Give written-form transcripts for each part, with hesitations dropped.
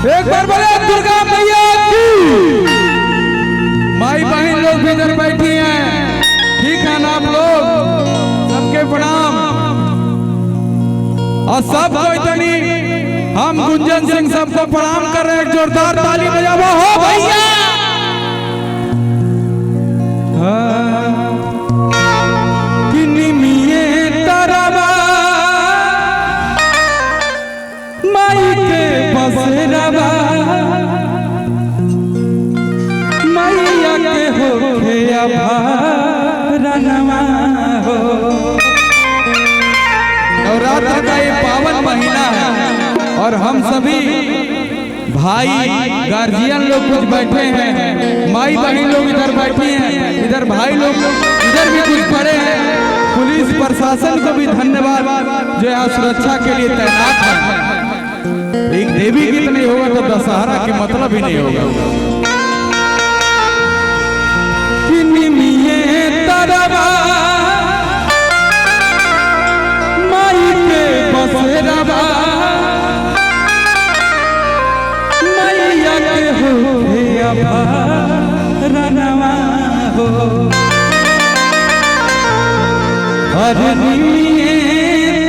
एक बार बोले दुर्गा मैया की। माई बहन लोग भी इधर बैठी हैं, ठीक है ना आप लोग? सबके प्रणाम। और सबको इतनी हम गुंजन सिंह सबको प्रणाम कर रहे हैं। जोरदार ताली बजाओ हो भैया। माई के बसेरावा मैया के हो हो। नवरात्र का ये पावन महीना है और हम सभी भाई गार्जियन लोग कुछ बैठे हैं, माई बहन लोग इधर बैठी हैं, इधर भाई लोग इधर भी कुछ खड़े हैं। पुलिस प्रशासन को भी धन्यवाद जो यहाँ सुरक्षा के लिए तैनात है। एक देवी गीत नहीं होगा तो दशहरा के मतलब ही नहीं होगा। माई के बसेरावा मैया के हो रनवा हो।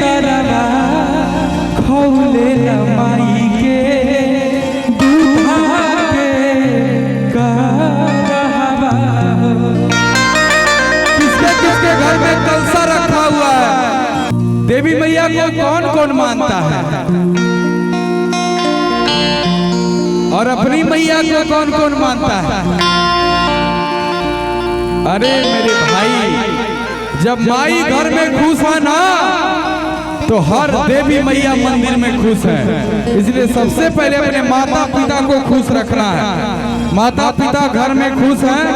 तरवा खौले माई के दूधा के कहवा। किसके किसके घर में कलसा रखा हुआ है? देवी मैया को कौन कौन मानता है और अपनी मैया को कौन कौन मानता है? अरे मेरे भाई, जब माई घर में खुश है ना तो हर देवी मैया मंदिर में खुश है। इसलिए सबसे पहले अपने माता पिता को खुश रखना है। माता पिता घर में खुश हैं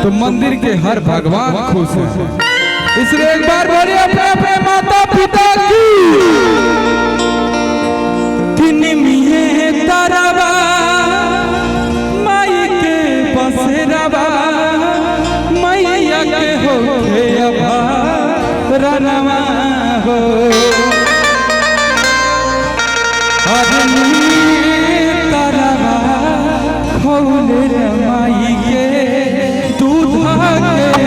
तो मंदिर के हर भगवान खुश हैं। इसलिए एक बार बोलिए अपने अपने माता पिता की। तरवा माई के बसेरावा मैया के हो रनवा हो। तरवा खौले माई के दूधा के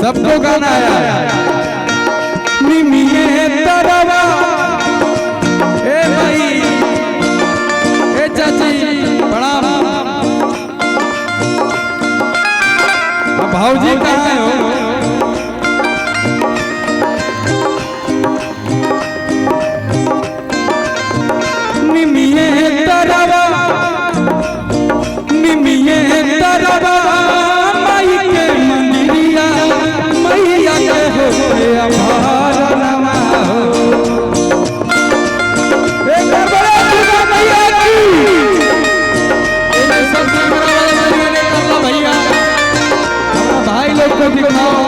सबको गाना आया। तरवा ए भाई ए चाची प्रणाम। भाऊजी कहाँ हो? तरवा तरवा माई के मंदिरिया मैया के हो रनवा हो। एक बार बोलो दुर्गा मैया की। सबसे बड़ा भैया हमारा भाई लोग को दिखाओ।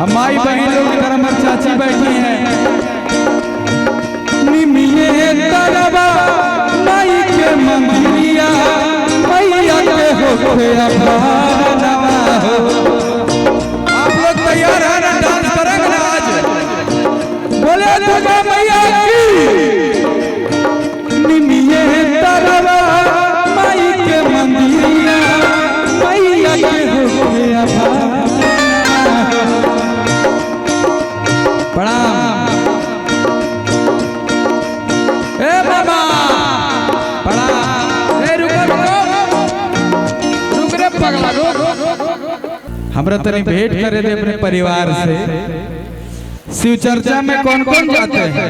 हम माई बहन लोग इधर हमारी चाची बैठी हैं। तरवा माई के मंदिरिया मैया के हो रनवा हो। आप लोग तैयार है ना? डांस करेंगे ना आज? बोले दुर्गा मैया की। तरवा माई के मंदिरिया मैया के हो प्रणाम। ए बाबा प्रणाम। ए रुको रुको हमरा तनी भेंट करे दे अपने परिवार से। शिव चर्चा में कौन कौन जाते हैं?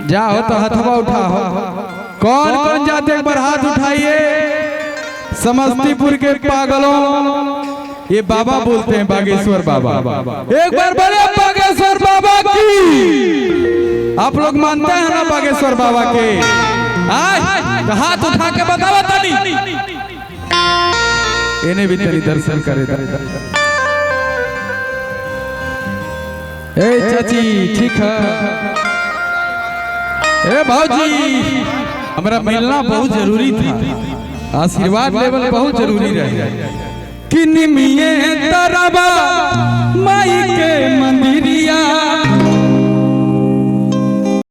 जाओ तो हथवा उठाओ। कौन कौन जाते हैं? एक बार हाथ उठाइए। समस्तीपुर के पागलों, ये बाबा बोलते हैं बागेश्वर बाबा। एक बार बोले बागेश्वर बाबा की। आप लोग मानते हैं ना बागेश्वर बाबा के? तो हाथ उठा के बताओ तनी। इन्हें भी तनी दर्शन करे। ए चाची ठीक है। ए भाजी, हमारा मिलना बहुत जरूरी था। आशीर्वाद लेवल बहुत जरूरी रहे। कि निमिये तरबा माई के मंदिरिया